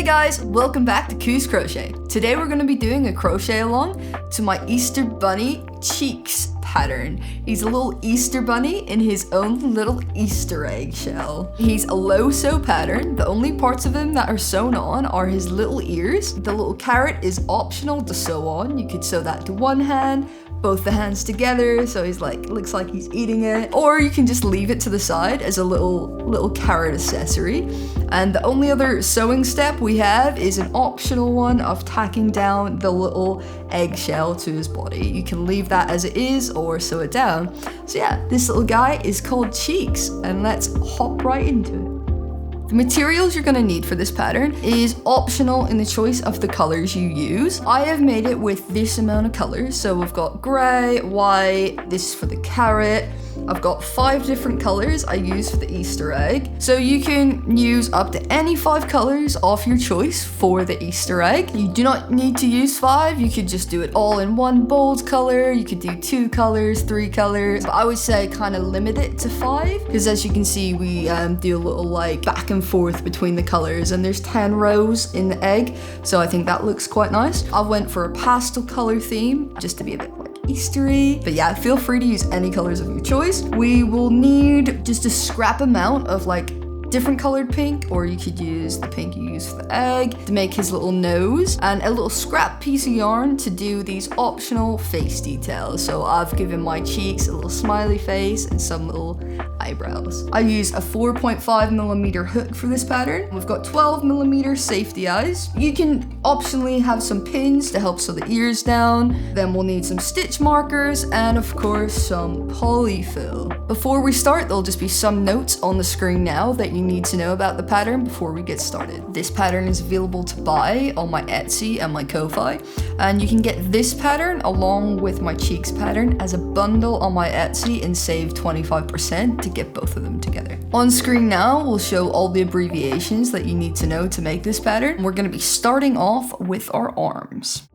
guys, welcome back to Koos Crochet. Today we're going to be doing a crochet along to my Easter Bunny Cheeks pattern. He's a little Easter bunny in his own little Easter egg shell. He's a low sew pattern. The only parts of him that are sewn on are his little ears. The little carrot is optional to sew on. You could sew that to one hand, both the hands together, so he's like, looks like he's eating it. Or you can just leave it to the side as a little carrot accessory. And the only other sewing step we have is an optional one of tacking down the little eggshell to his body. You can leave that as it is or sew it down. So yeah, this little guy is called Cheeks, and let's hop right into it. The materials you're going to need for this pattern is optional in the choice of the colors you use. I have made it with this amount of colors. So we've got grey, white, this is for the carrot. I've got 5 different colors I use for the Easter egg. So you can use up to any 5 colors of your choice for the Easter egg. You do not need to use 5. You could just do it all in one bold color. You could do 2 colors, 3 colors. But I would say kind of limit it to 5, because as you can see, we do a little like back and forth between the colors, and there's 10 rows in the egg. So I think that looks quite nice. I went for a pastel color theme just to be a bit like Eastery. But yeah, feel free to use any colors of your choice. We will need just a scrap amount of like different colored pink, or you could use the pink you use for the egg to make his little nose, and a little scrap piece of yarn to do these optional face details. So I've given my cheeks a little smiley face and some little eyebrows. I use a 4.5mm hook for this pattern. We've got 12mm safety eyes. You can optionally have some pins to help sew the ears down. Then we'll need some stitch markers and of course some polyfill. Before we start, there'll just be some notes on the screen now that you need to know about the pattern before we get started. This pattern is available to buy on my Etsy and my Ko-Fi, and you can get this pattern along with my Cheeks pattern as a bundle on my Etsy and save 25% to get both of them together. On screen now, we'll show all the abbreviations that you need to know to make this pattern. We're going to be starting off with our arms.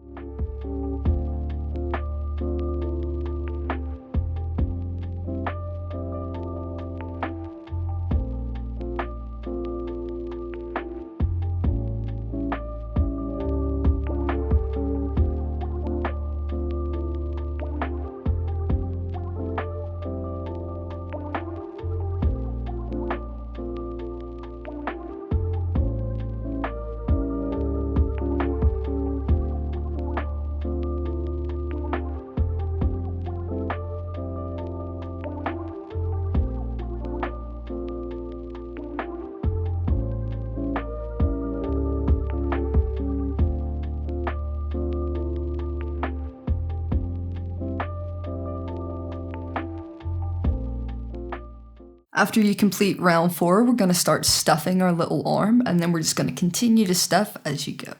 After you complete round 4, we're going to start stuffing our little arm, and then we're just going to continue to stuff as you go.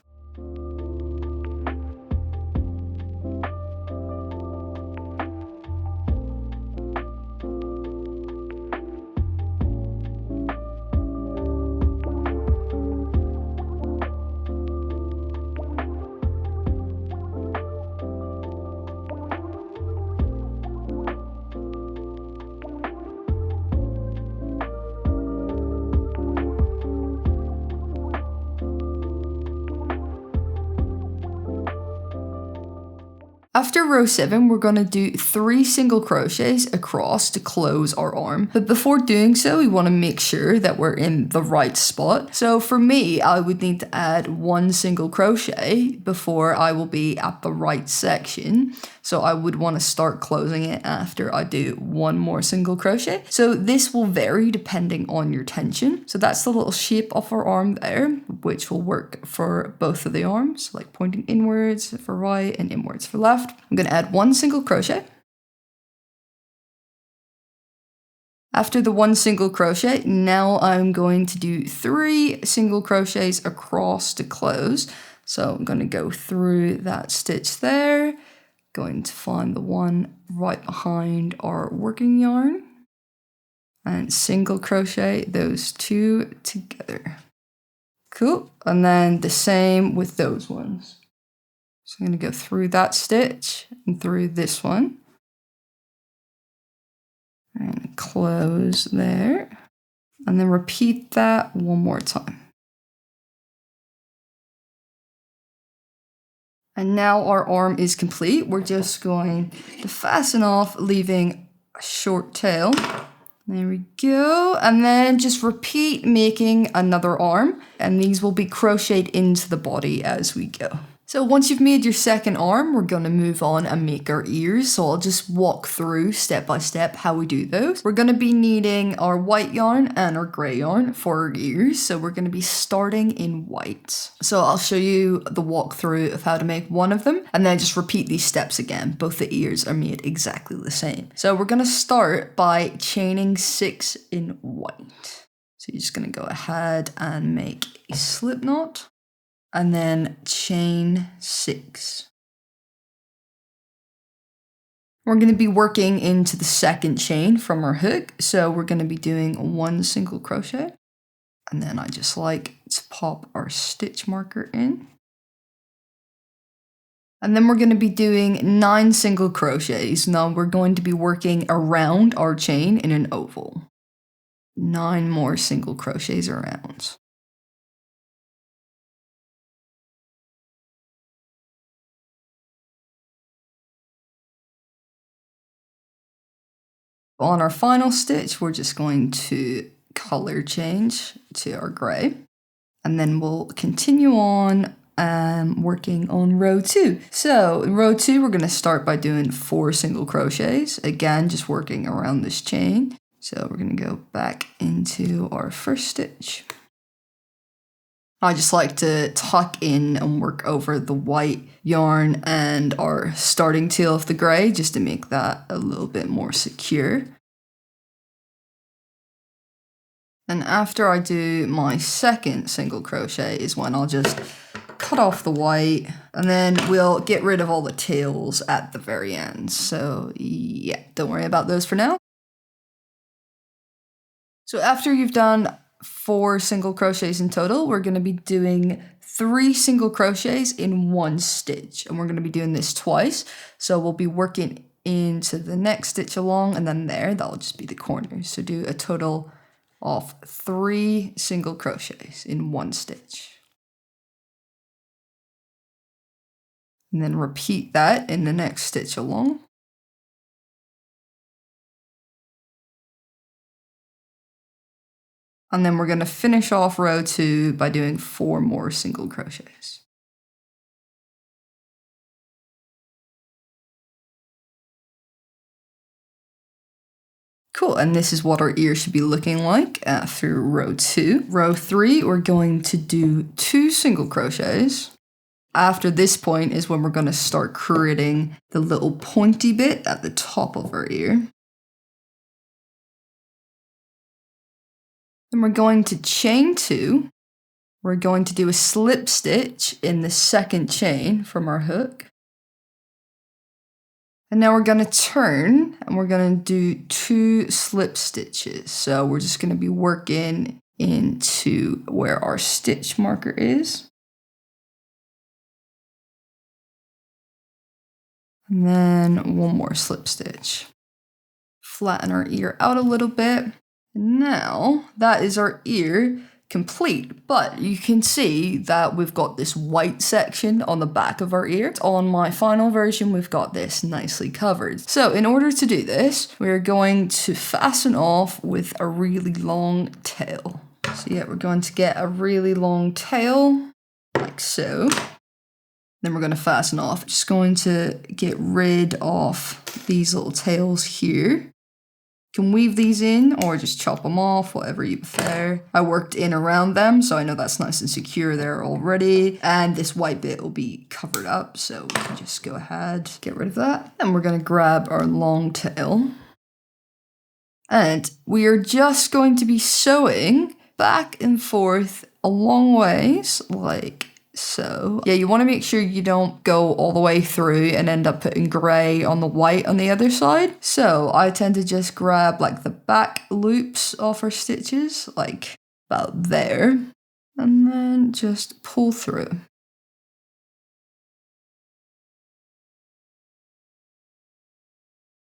After row 7, we're going to do 3 single crochets across to close our arm. But before doing so, we want to make sure that we're in the right spot. So for me, I would need to add 1 single crochet before I will be at the right section. So I would want to start closing it after I do 1 more single crochet. So this will vary depending on your tension. So that's the little shape of our arm there, which will work for both of the arms, like pointing inwards for right and inwards for left. I'm going to add 1 single crochet. After the 1 single crochet, now I'm going to do 3 single crochets across to close. So I'm going to go through that stitch there, going to find the one right behind our working yarn, and single crochet those 2 together. Cool. And then the same with those ones. So I'm going to go through that stitch and through this one. And close there. And then repeat that one more time. And now our arm is complete. We're just going to fasten off, leaving a short tail. There we go. And then just repeat making another arm. And these will be crocheted into the body as we go. So once you've made your second arm, we're going to move on and make our ears. So I'll just walk through step by step how we do those. We're going to be needing our white yarn and our grey yarn for our ears. So we're going to be starting in white. So I'll show you the walkthrough of how to make one of them and then just repeat these steps again. Both the ears are made exactly the same. So we're going to start by chaining 6 in white. So you're just going to go ahead and make a slip knot. And then chain 6. We're going to be working into the second chain from our hook. So we're going to be doing 1 single crochet. And then I just like to pop our stitch marker in. And then we're going to be doing 9 single crochets. Now we're going to be working around our chain in an oval. 9 more single crochets around. On our final stitch, we're just going to color change to our grey. And then we'll continue on working on row 2. So in row 2, we're going to start by doing 4 single crochets. Again, just working around this chain. So we're going to go back into our first stitch. I just like to tuck in and work over the white yarn and our starting tail of the grey just to make that a little bit more secure. And after I do my second single crochet is when I'll just cut off the white and then we'll get rid of all the tails at the very end. So yeah, don't worry about those for now. So after you've done 4 single crochets in total, we're going to be doing 3 single crochets in 1 stitch, and we're going to be doing this twice. So we'll be working into the next stitch along, and then that'll just be the corners. So do a total of 3 single crochets in 1 stitch. And then repeat that in the next stitch along. And then we're going to finish off row 2 by doing 4 more single crochets. Cool, and this is what our ear should be looking like through row 2. Row 3, we're going to do 2 single crochets. After this point is when we're going to start creating the little pointy bit at the top of our ear. Then we're going to chain 2. We're going to do a slip stitch in the second chain from our hook. And now we're going to turn and we're going to do 2 slip stitches. So we're just going to be working into where our stitch marker is. And then 1 more slip stitch. Flatten our ear out a little bit. And now that is our ear complete, but you can see that we've got this white section on the back of our ear. On my final version, we've got this nicely covered. So in order to do this, we're going to fasten off with a really long tail. So yeah, we're going to get a really long tail, like so. Then we're going to fasten off. Just going to get rid of these little tails here. You can weave these in or just chop them off, whatever you prefer. I worked in around them, so I know that's nice and secure there already. And this white bit will be covered up, so we can just go ahead, get rid of that. And we're going to grab our long tail. And we are just going to be sewing back and forth a long ways, like so. Yeah, you want to make sure you don't go all the way through and end up putting grey on the white on the other side. So I tend to just grab like the back loops off our stitches, like about there, and then just pull through.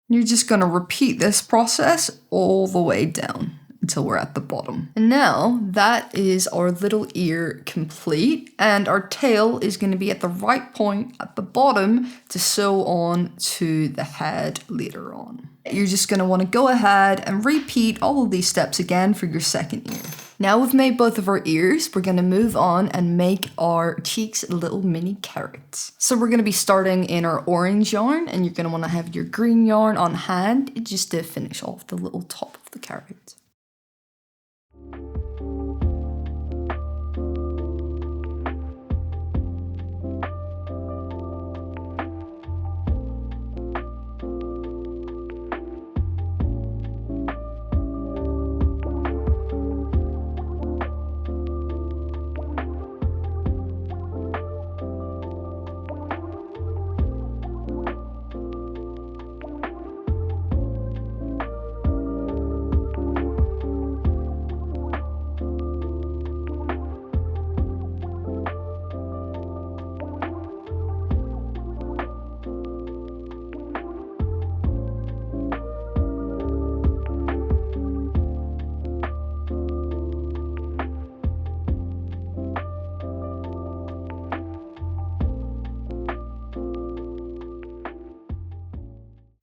You're just going to repeat this process all the way down. until we're at the bottom. And now that is our little ear complete, and our tail is going to be at the right point at the bottom to sew on to the head later on. You're just going to want to go ahead and repeat all of these steps again for your second ear. Now we've made both of our ears, we're going to move on and make our cheeks little mini carrots. So we're going to be starting in our orange yarn, and you're going to want to have your green yarn on hand just to finish off the little top of the carrot.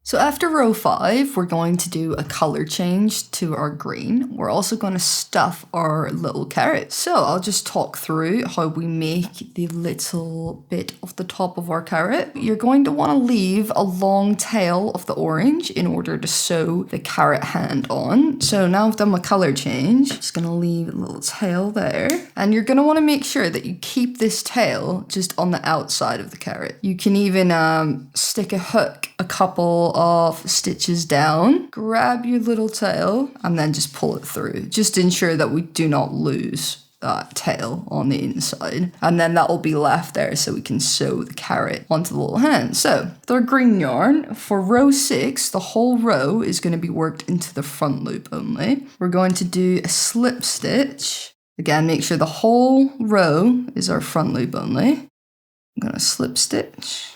So after row 5, we're going to do a color change to our green. We're also going to stuff our little carrot. So I'll just talk through how we make the little bit of the top of our carrot. You're going to want to leave a long tail of the orange in order to sew the carrot hand on. So now I've done my color change. Just going to leave a little tail there. And you're going to want to make sure that you keep this tail just on the outside of the carrot. You can even stick a hook a couple of stitches down, grab your little tail, and then just pull it through. Just ensure that we do not lose that tail on the inside. And then that will be left there so we can sew the carrot onto the little hand. So with our green yarn, for row 6, the whole row is going to be worked into the front loop only. We're going to do a slip stitch. Again, make sure the whole row is our front loop only. I'm going to slip stitch.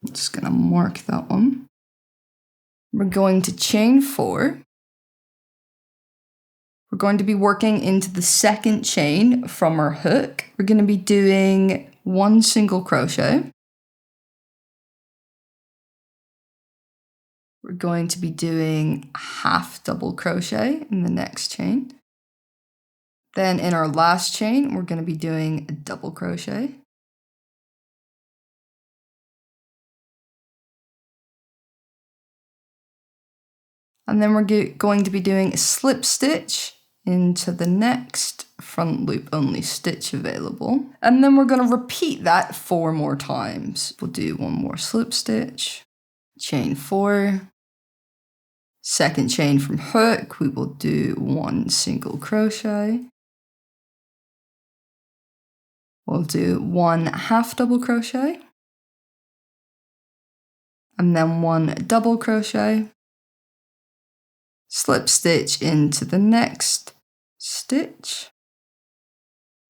I'm just going to mark that one. We're going to chain 4. We're going to be working into the second chain from our hook. We're going to be doing 1 single crochet. We're going to be doing half double crochet in the next chain. Then in our last chain, we're going to be doing a double crochet. And then we're going to be doing a slip stitch into the next front loop only stitch available. And then we're going to repeat that 4 more times. We'll do 1 more slip stitch, chain 4, second chain from hook, we will do 1 single crochet. We'll do 1 half double crochet, and then 1 double crochet. Slip stitch into the next stitch,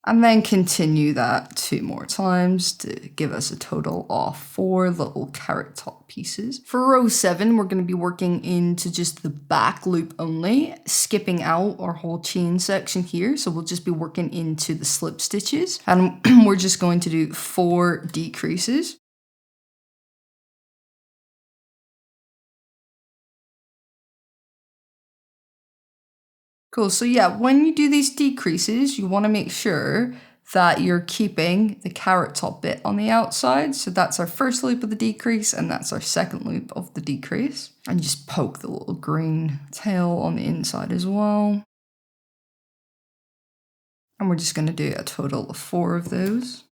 and then continue that 2 more times to give us a total of 4 little carrot top pieces. For row 7, we're going to be working into just the back loop only, skipping out our whole chain section here. So we'll just be working into the slip stitches, and we're just going to do 4 decreases. Cool, so yeah, when you do these decreases, you want to make sure that you're keeping the carrot top bit on the outside. So that's our first loop of the decrease, and that's our second loop of the decrease. And just poke the little green tail on the inside as well. And we're just going to do a total of 4 of those.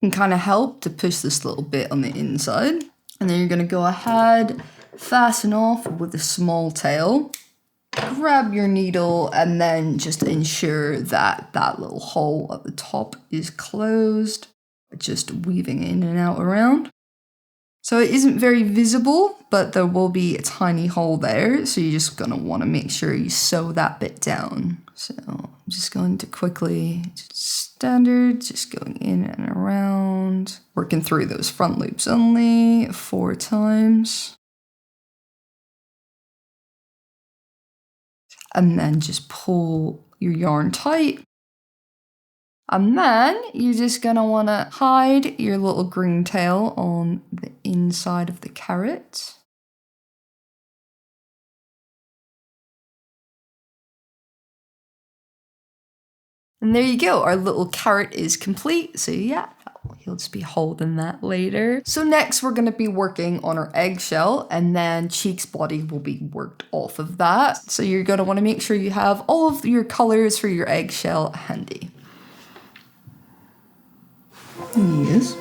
Can kind of help to push this little bit on the inside. And then you're going to go ahead, fasten off with a small tail, grab your needle, and then just ensure that that little hole at the top is closed, just weaving in and out around. So it isn't very visible, but there will be a tiny hole there. So you're just gonna wanna make sure you sew that bit down. So I'm just going to quickly, standard, just going in and around, working through those front loops only 4 times. And then just pull your yarn tight. And then you're just gonna wanna hide your little green tail on the inside of the carrot. And there you go, our little carrot is complete. So yeah, he'll just be holding that later. So next we're gonna be working on our eggshell, and then Cheek's body will be worked off of that. So you're gonna wanna make sure you have all of your colors for your eggshell handy. Yes.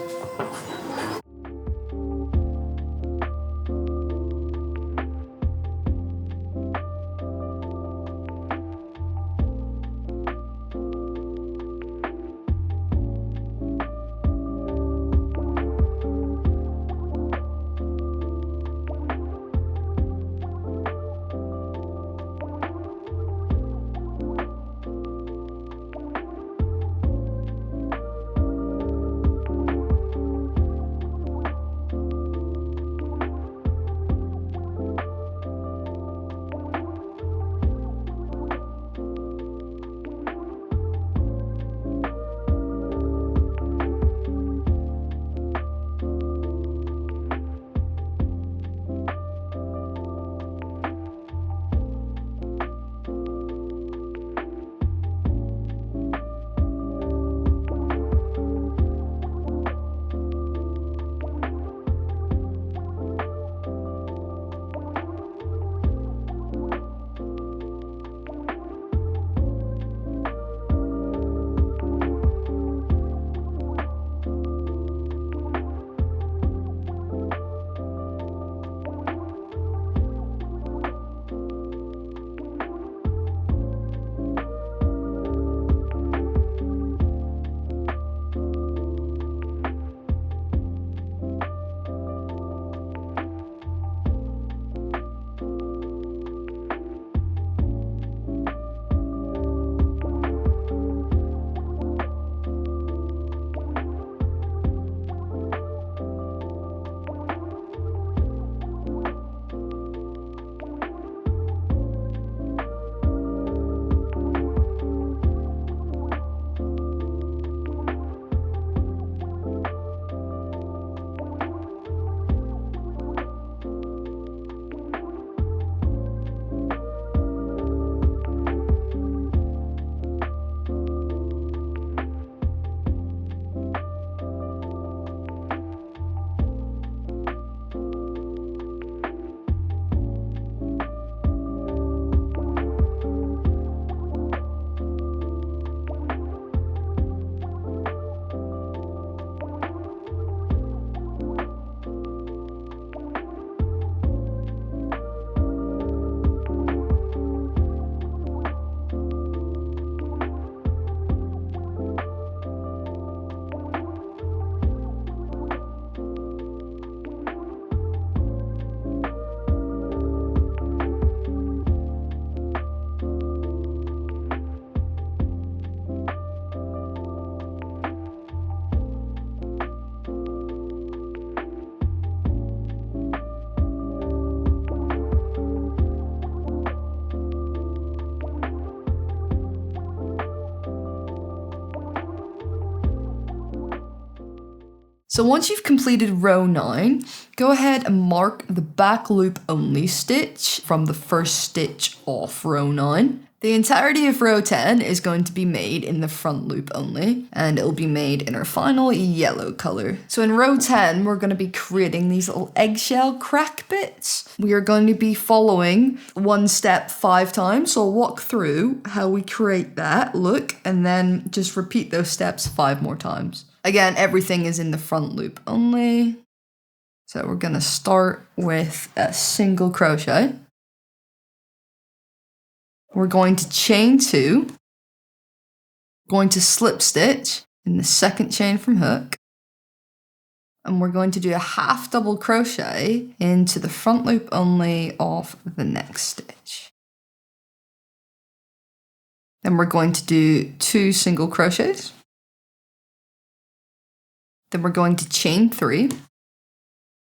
So once you've completed row 9, go ahead and mark the back loop only stitch from the first stitch off row 9. The entirety of row 10 is going to be made in the front loop only, and it'll be made in our final yellow color. So in row 10, we're going to be creating these little eggshell crack bits. We are going to be following one step 5 times, so I'll walk through how we create that look, and then just repeat those steps 5 more times. Again, everything is in the front loop only. So we're going to start with a single crochet. We're going to chain 2, going to slip stitch in the second chain from hook, And we're going to do a half double crochet into the front loop only of the next stitch. Then we're going to do 2 single crochets. Then we're going to chain 3.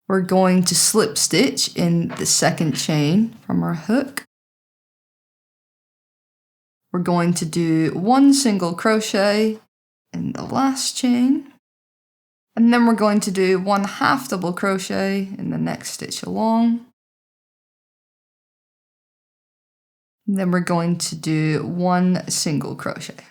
We're going to slip stitch in the second chain from our hook. We're going to do 1 single crochet in the last chain. And then we're going to do 1 half double crochet in the next stitch along. And then we're going to do 1 single crochet.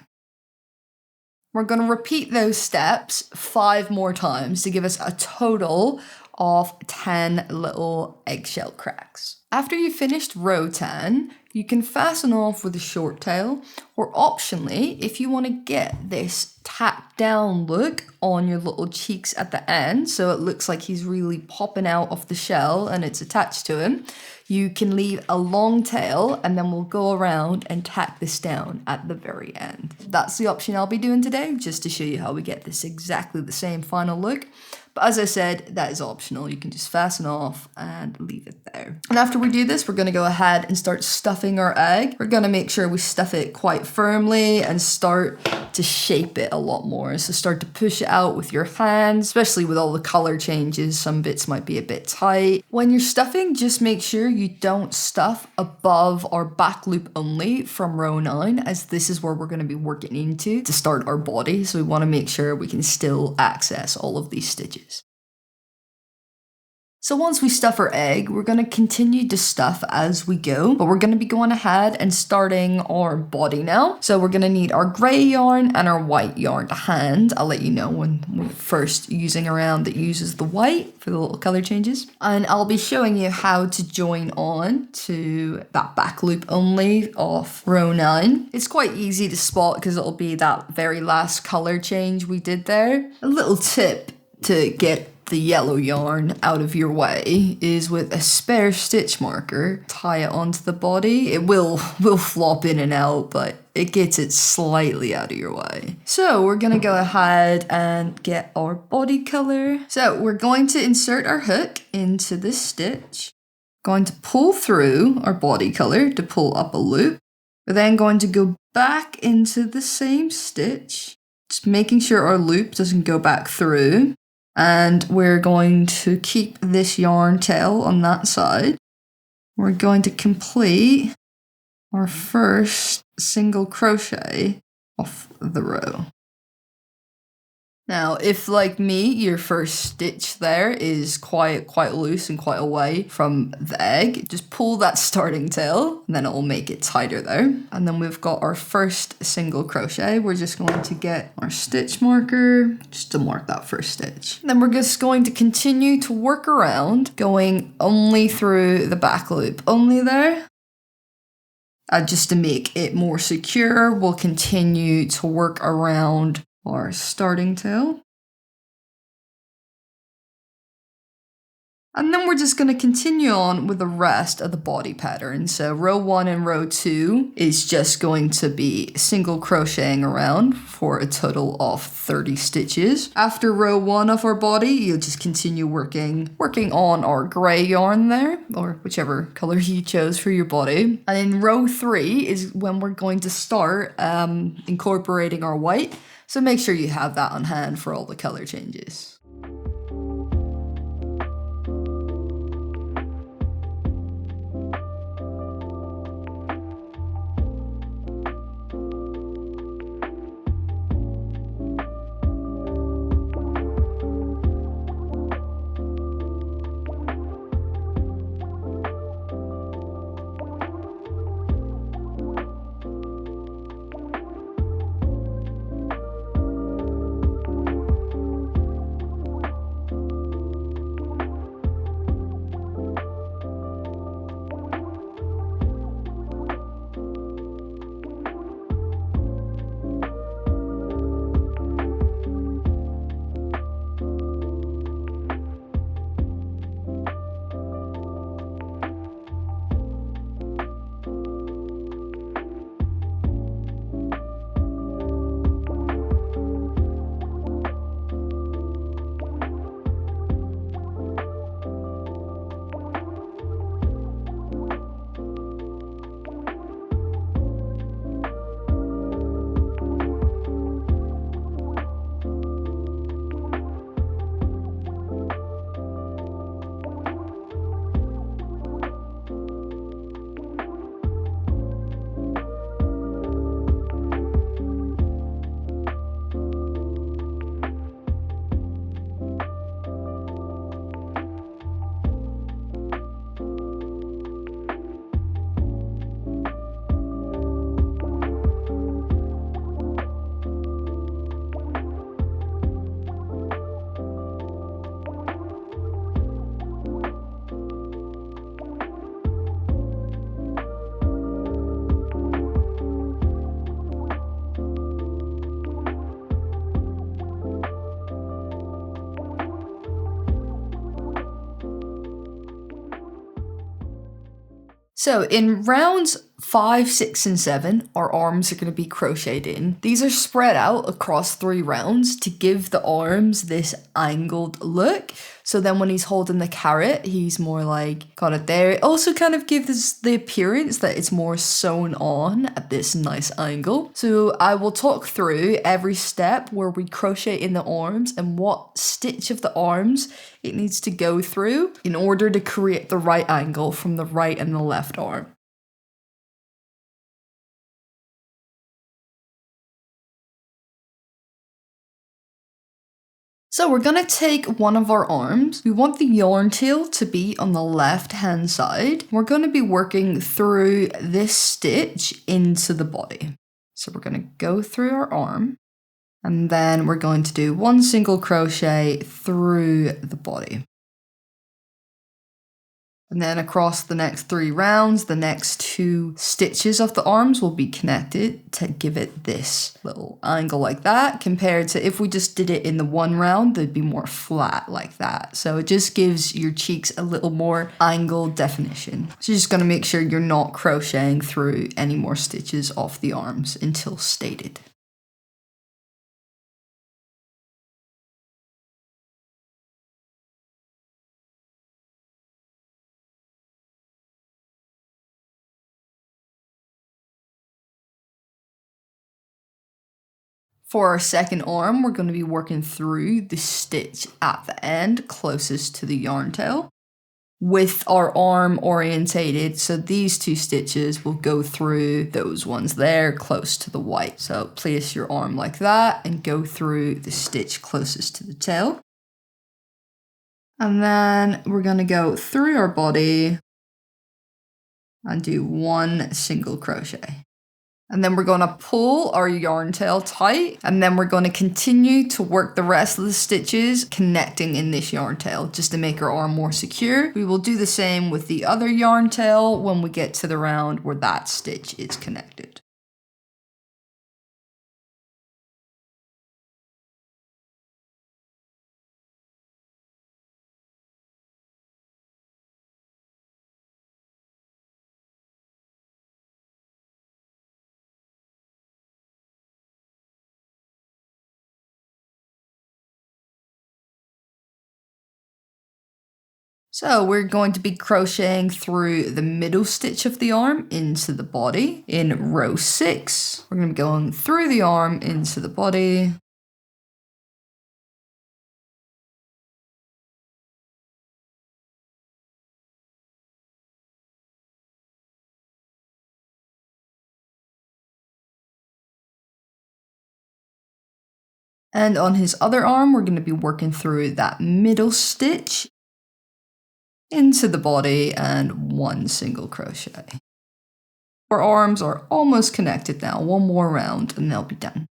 We're going to repeat those steps 5 more times to give us a total of 10 little eggshell cracks. After you've finished row 10, you can fasten off with a short tail, or optionally, if you want to get this tacked down look on your little cheeks at the end, so it looks like he's really popping out of the shell and it's attached to him, you can leave a long tail and then we'll go around and tack this down at the very end. That's the option I'll be doing today, just to show you how we get this exactly the same final look. But as I said, that is optional. You can just fasten off and leave it there. And after we do this, we're going to go ahead and start stuffing our egg. We're going to make sure we stuff it quite firmly and start to shape it a lot more. So start to push it out with your hands, especially with all the color changes. Some bits might be a bit tight. When you're stuffing, just make sure you don't stuff above our back loop only from row 9, as this is where we're going to be working into to start our body. So we want to make sure we can still access all of these stitches. So once we stuff our egg, we're going to continue to stuff as we go, but we're going to be going ahead and starting our body now. So we're going to need our grey yarn and our white yarn to hand. I'll let you know when we're first using a round that uses the white for the little color changes. And I'll be showing you how to join on to that back loop only of row 9. It's quite easy to spot because it'll be that very last color change we did there. A little tip to get the yellow yarn out of your way is with a spare stitch marker, tie it onto the body. It will flop in and out, but it gets it slightly out of your way. So we're gonna go ahead and get our body color. So we're going to insert our hook into this stitch, going to pull through our body color to pull up a loop. We're then going to go back into the same stitch, just making sure our loop doesn't go back through. And we're going to keep this yarn tail on that side. We're going to complete our first single crochet off the row. Now, if like me, your first stitch there is quite loose and quite away from the egg, just pull that starting tail and then it will make it tighter there. And then we've got our first single crochet. We're just going to get our stitch marker just to mark that first stitch. And then we're just going to continue to work around, going only through the back loop, only there. Just to make it more secure, we'll continue to work around our starting tail. And then we're just going to continue on with the rest of the body pattern. So row 1 and row 2 is just going to be single crocheting around for a total of 30 stitches. After row 1 of our body, you'll just continue working on our grey yarn there, or whichever color you chose for your body. And in row 3 is when we're going to start incorporating our white. So make sure you have that on hand for all the color changes. So in rounds 5, 6, and 7, our arms are going to be crocheted in. These are spread out across 3 rounds to give the arms this angled look. So then when he's holding the carrot, he's more like got it there. It also kind of gives the appearance that it's more sewn on at this nice angle. So I will talk through every step where we crochet in the arms and what stitch of the arms it needs to go through in order to create the right angle from the right and the left arm. So we're going to take one of our arms. We want the yarn tail to be on the left hand side. We're going to be working through this stitch into the body. So we're going to go through our arm and then we're going to do 1 single crochet through the body. And then across the next 3 rounds, the next 2 stitches of the arms will be connected to give it this little angle like that, compared to if we just did it in the 1 round, they'd be more flat like that. So it just gives your cheeks a little more angled definition. So you're just gonna make sure you're not crocheting through any more stitches off the arms until stated. For our second arm, we're going to be working through the stitch at the end closest to the yarn tail with our arm orientated. So these 2 stitches will go through those ones there close to the white. So place your arm like that and go through the stitch closest to the tail. And then we're going to go through our body and do 1 single crochet. And then we're going to pull our yarn tail tight, and then we're going to continue to work the rest of the stitches connecting in this yarn tail just to make our arm more secure. We will do the same with the other yarn tail when we get to the round where that stitch is connected. So we're going to be crocheting through the middle stitch of the arm into the body in row 6. We're going to be going through the arm into the body. And on his other arm, we're going to be working through that middle stitch into the body and 1 single crochet. Our arms are almost connected now. 1 more round and they'll be done.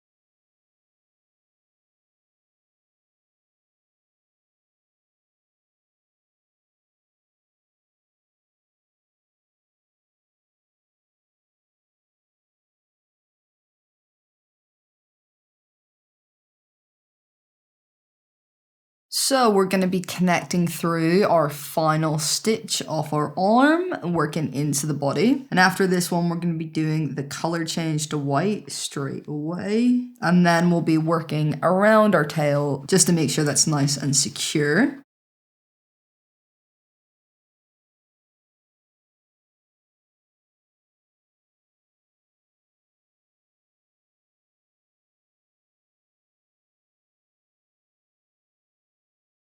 So we're going to be connecting through our final stitch of our arm and working into the body. And after this one, we're going to be doing the color change to white straight away. And then we'll be working around our tail just to make sure that's nice and secure.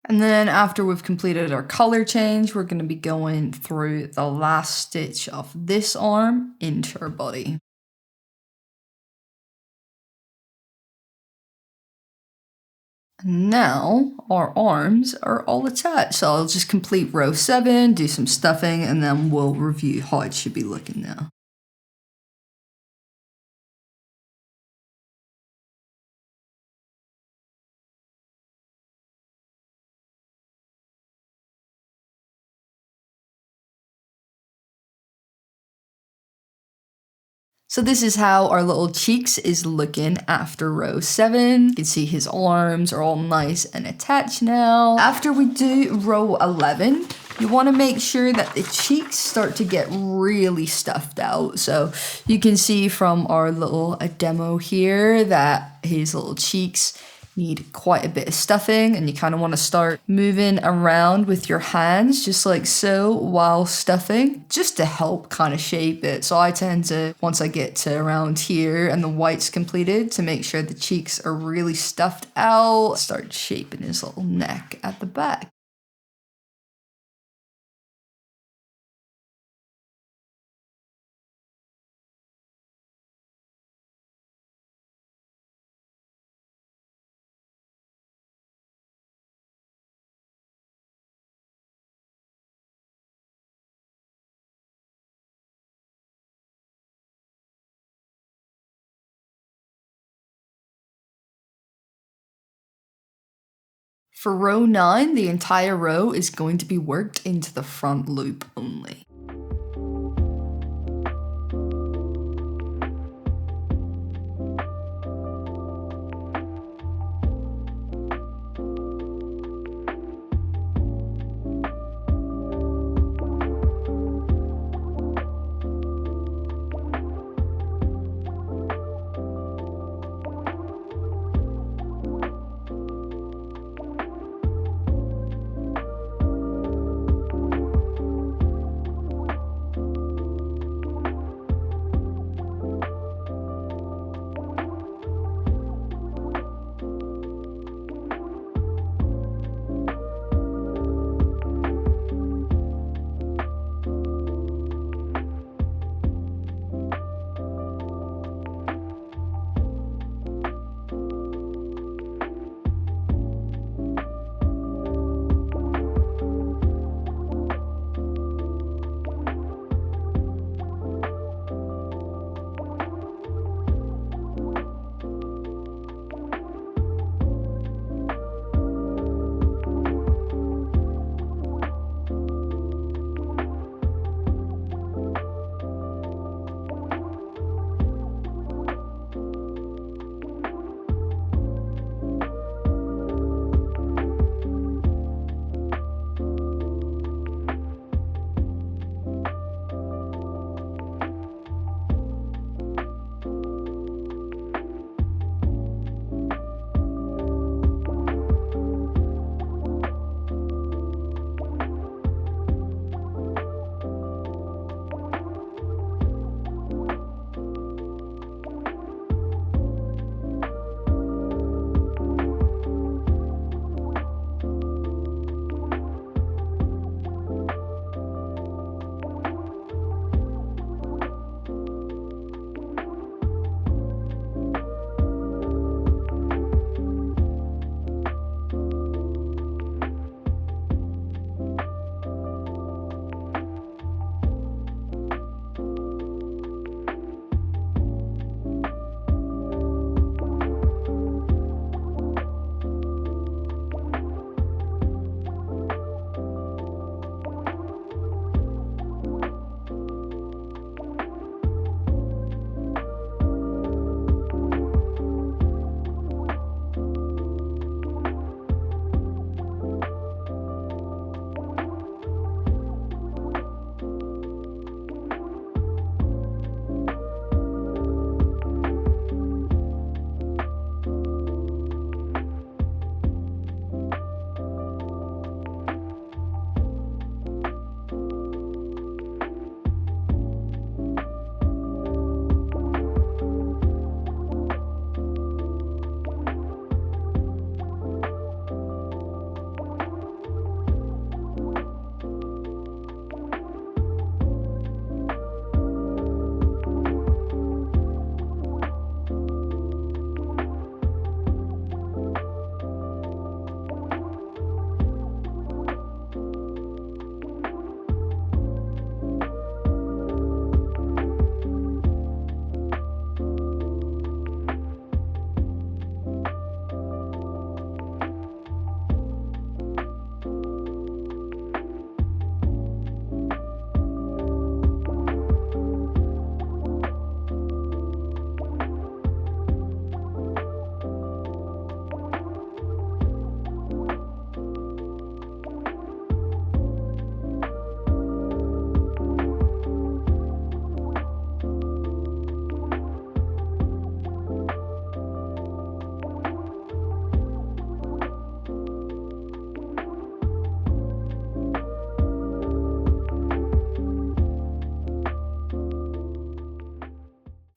And then after we've completed our color change, we're going to be going through the last stitch of this arm into our body. And now our arms are all attached. So I'll just complete row 7, do some stuffing, and then we'll review how it should be looking now. So this is how our little cheeks is looking after row 7. You can see his arms are all nice and attached now. After we do row 11, You want to make sure that the cheeks start to get really stuffed out. So you can see from our little demo here that his little cheeks need quite a bit of stuffing, and you kind of want to start moving around with your hands just like so while stuffing, just to help kind of shape it. So I tend to, once I get to around here and the white's completed, to make sure the cheeks are really stuffed out, start shaping his little neck at the back. For row 9, the entire row is going to be worked into the front loop only.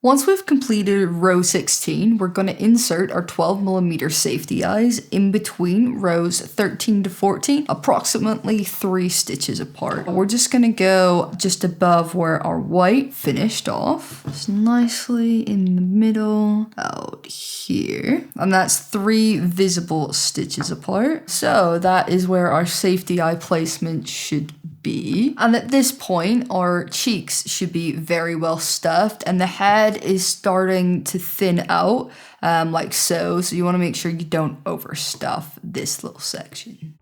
Once we've completed row 16, we're going to insert our 12mm safety eyes in between rows 13 to 14, approximately 3 stitches apart. We're just going to go just above where our white finished off, just nicely in the middle out here. And that's 3 visible stitches apart. So that is where our safety eye placement should be. And at this point, our cheeks should be very well stuffed and the head is starting to thin out like so. So you want to make sure you don't overstuff this little section.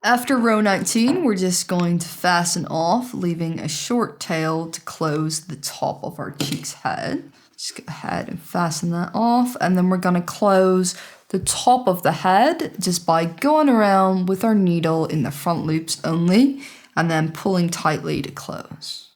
After row 19, we're just going to fasten off, leaving a short tail to close the top of our cheek's head. Just go ahead and fasten that off, and then we're going to close the top of the head just by going around with our needle in the front loops only, and then pulling tightly to close.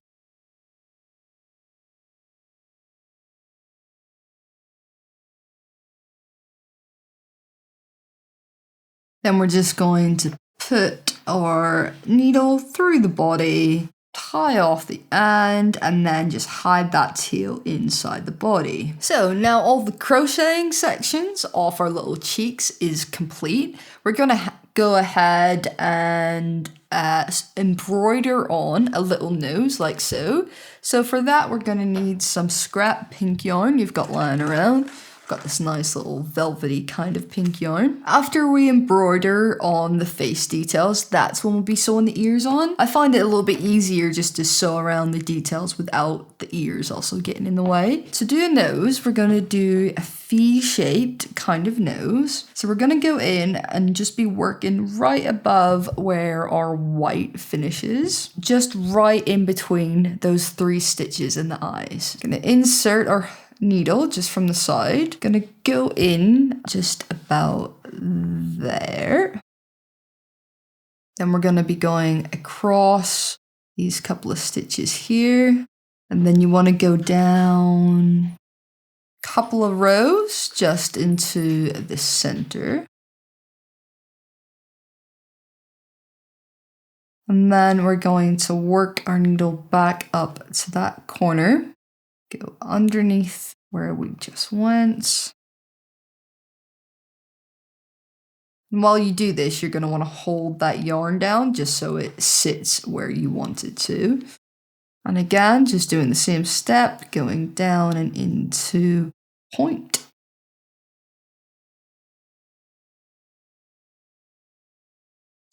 Then we're just going to put our needle through the body, tie off the end, and then just hide that tail inside the body. So now all the crocheting sections off our little cheeks is complete. We're gonna go ahead and embroider on a little nose like so. So for that, we're gonna need some scrap pink yarn you've got lying around. Got this nice little velvety kind of pink yarn. After we embroider on the face details, that's when we'll be sewing the ears on. I find it a little bit easier just to sew around the details without the ears also getting in the way. To do a nose, we're gonna do a V-shaped kind of nose. So we're gonna go in and just be working right above where our white finishes, just right in between those 3 stitches in the eyes. Gonna insert our needle just from the side. Gonna go in just about there. Then we're gonna be going across these couple of stitches here. And then you wanna go down a couple of rows just into the center. And then we're going to work our needle back up to that corner. Go underneath where we just went. And while you do this, you're going to want to hold that yarn down just so it sits where you want it to. And again, just doing the same step, going down and into point.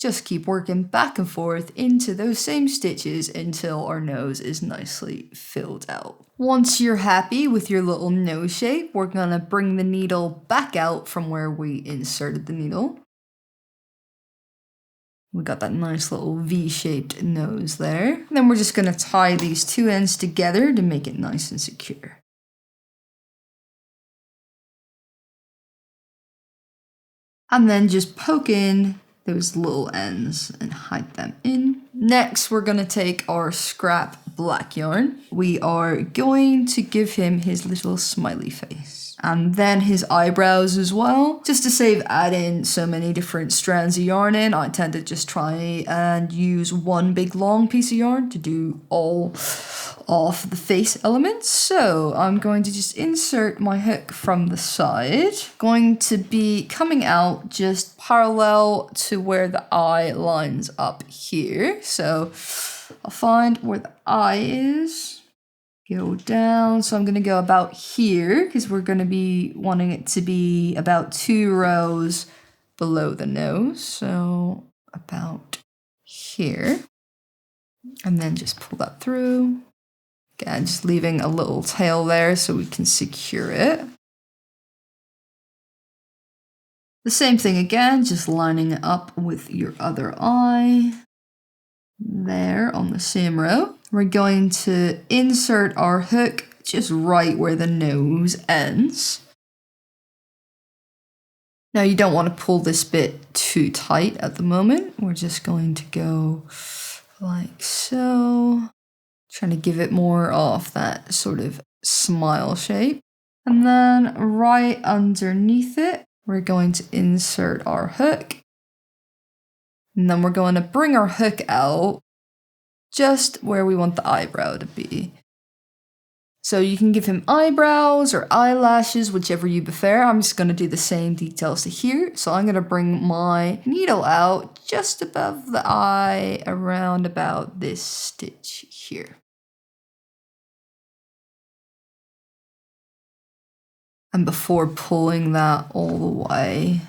Just keep working back and forth into those same stitches until our nose is nicely filled out. Once you're happy with your little nose shape, we're gonna bring the needle back out from where we inserted the needle. We got that nice little V-shaped nose there. And then we're just gonna tie these 2 ends together to make it nice and secure. And then just poke in those little ends and hide them in. Next, we're gonna take our scrap black yarn. We are going to give him his little smiley face. And then his eyebrows as well. Just to save adding so many different strands of yarn in, I tend to just try and use one big long piece of yarn to do all of the face elements. So I'm going to just insert my hook from the side. Going to be coming out just parallel to where the eye lines up here. So I'll find where the eye is. go down. So I'm going to go about here because we're going to be wanting it to be about 2 rows below the nose. So about here. And then just pull that through. Again, just leaving a little tail there so we can secure it. The same thing again, just lining it up with your other eye. There on the same row. We're going to insert our hook just right where the nose ends. Now you don't want to pull this bit too tight at the moment. We're just going to go like so. Trying to give it more of that sort of smile shape. And then right underneath it, we're going to insert our hook. And then we're going to bring our hook out just where we want the eyebrow to be. So you can give him eyebrows or eyelashes, whichever you prefer. I'm just going to do the same details to here. So I'm going to bring my needle out just above the eye around about this stitch here. And before pulling that all the way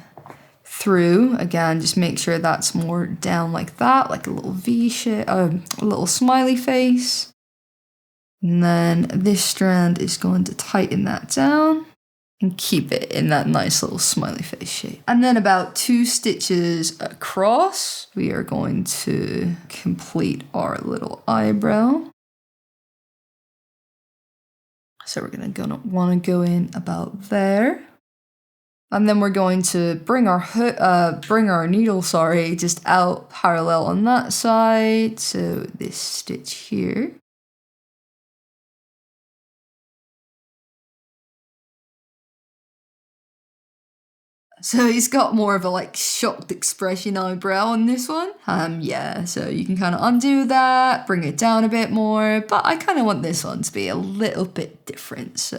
through, again, just make sure that's more down like that, like a little V shape, a little smiley face. And then this strand is going to tighten that down and keep it in that nice little smiley face shape. And then about 2 stitches across, we are going to complete our little eyebrow. So we're gonna want to go in about there. And then we're going to bring our needle, just out parallel on that side. So this stitch here. So he's got more of a like shocked expression eyebrow on this one. Yeah, so you can kind of undo that, bring it down a bit more, but I kind of want this one to be a little bit different. So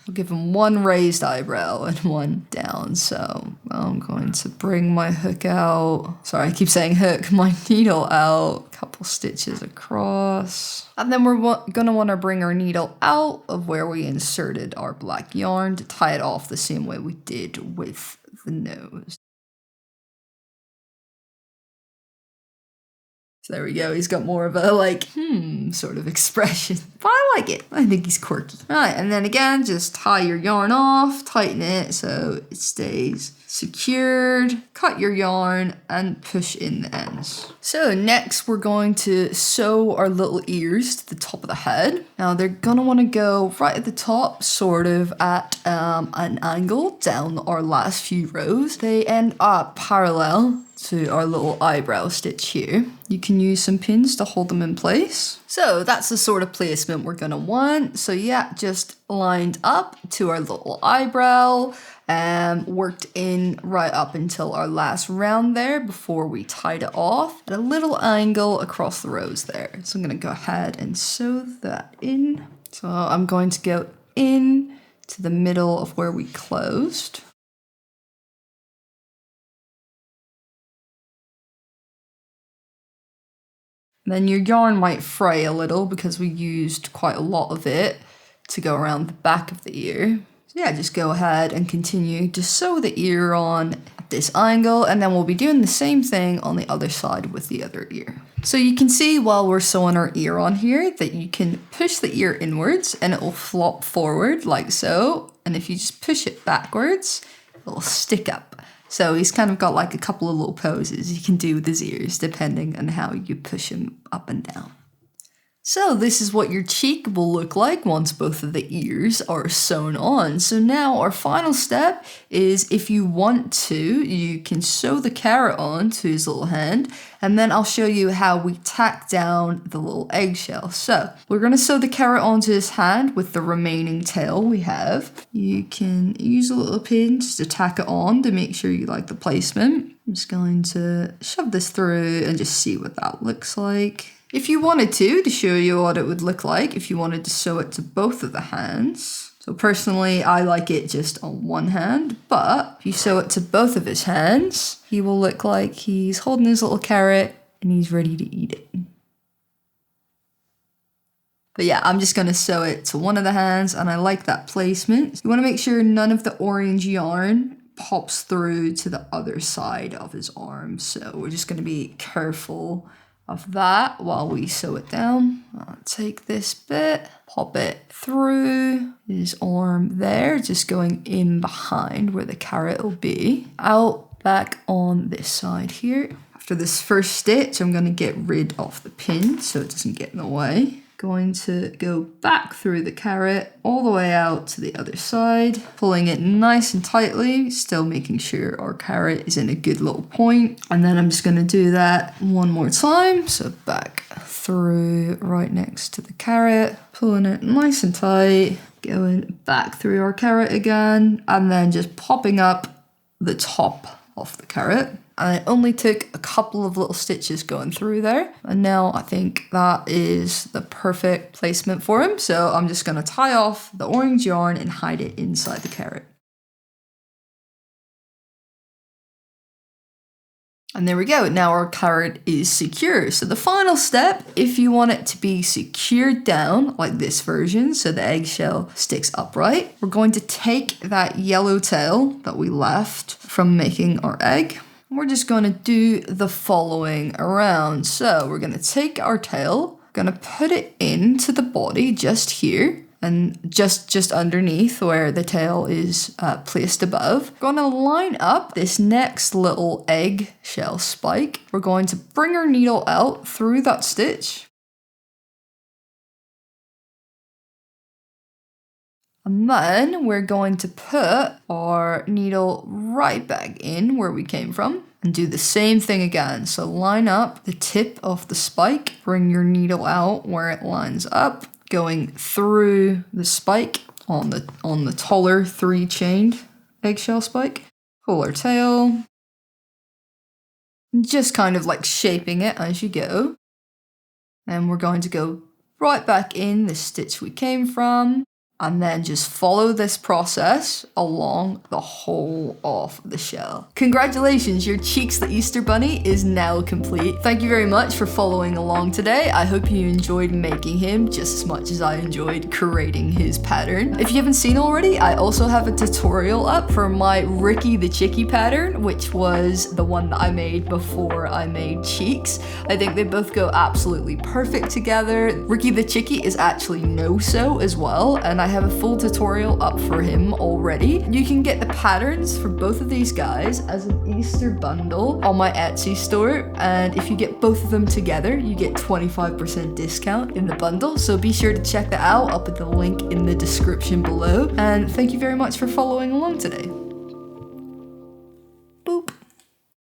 I'll give him 1 raised eyebrow and 1 down. So I'm going to bring my hook out. Sorry, I keep saying hook, my needle out, couple stitches across. And then we're gonna want to bring our needle out of where we inserted our black yarn to tie it off the same way we did with the nose. So there we go, he's got more of a like, sort of expression. But I like it. I think he's quirky. All right, and then again, just tie your yarn off, tighten it so it stays secured, cut your yarn, and push in the ends. So next we're going to sew our little ears to the top of the head. Now they're gonna wanna go right at the top, sort of at an angle down our last few rows. They end up parallel to our little eyebrow stitch here. You can use some pins to hold them in place. So that's the sort of placement we're gonna want. So yeah, just lined up to our little eyebrow, worked in right up until our last round there before we tied it off at a little angle across the rows there. So I'm gonna go ahead and sew that in. So I'm going to go in to the middle of where we closed. Then your yarn might fray a little because we used quite a lot of it to go around the back of the ear. So yeah, just go ahead and continue to sew the ear on at this angle, and then we'll be doing the same thing on the other side with the other ear. So you can see while we're sewing our ear on here that you can push the ear inwards and it will flop forward like so. And if you just push it backwards, it will stick up. So he's kind of got like a couple of little poses you can do with his ears depending on how you push him up and down. So this is what your cheek will look like once both of the ears are sewn on. So now our final step is, if you want to, you can sew the carrot on to his little hand, and then I'll show you how we tack down the little eggshell. So we're going to sew the carrot onto his hand with the remaining tail we have. You can use a little pin just to tack it on to make sure you like the placement. I'm just going to shove this through and just see what that looks like. If you wanted to show you what it would look like if you wanted to sew it to both of the hands. So personally, I like it just on one hand, but if you sew it to both of his hands, he will look like he's holding his little carrot and he's ready to eat it. But yeah, I'm just gonna sew it to one of the hands, and I like that placement. You wanna make sure none of the orange yarn pops through to the other side of his arm. So we're just gonna be careful of that while we sew it down. I'll take this bit, pop it through his arm there, just going in behind where the carrot will be. Out back on this side here. After this first stitch, I'm gonna get rid of the pin so it doesn't get in the way. Going to go back through the carrot all the way out to the other side, pulling it nice and tightly, still making sure our carrot is in a good little point. And then I'm just going to do that one more time. So back through right next to the carrot, pulling it nice and tight, going back through our carrot again, and then just popping up the top of the carrot. And it only took a couple of little stitches going through there. And now I think that is the perfect placement for him. So I'm just gonna tie off the orange yarn and hide it inside the carrot. And there we go, now our carrot is secure. So the final step, if you want it to be secured down like this version, so the eggshell sticks upright, we're going to take that yellow tail that we left from making our egg. We're just going to do the following around. So we're going to take our tail, going to put it into the body just here, and just underneath where the tail is placed above. We're going to line up this next little eggshell spike. We're going to bring our needle out through that stitch. And then we're going to put our needle right back in where we came from and do the same thing again. So line up the tip of the spike, bring your needle out where it lines up, going through the spike on the taller 3-chained eggshell spike. Pull our tail, just kind of like shaping it as you go. And we're going to go right back in the stitch we came from. And then just follow this process along the whole of the shell. Congratulations, your Cheeks the Easter Bunny is now complete. Thank you very much for following along today. I hope you enjoyed making him just as much as I enjoyed creating his pattern. If you haven't seen already, I also have a tutorial up for my Ricky the Chickie pattern, which was the one that I made before I made Cheeks. I think they both go absolutely perfect together. Ricky the Chickie is actually no-sew as well, and I have a full tutorial up for him already. You can get the patterns for both of these guys as an Easter bundle on my Etsy store, and if you get both of them together, you get 25% discount in the bundle, so be sure to check that out. I'll put the link in the description below, and thank you very much for following along today.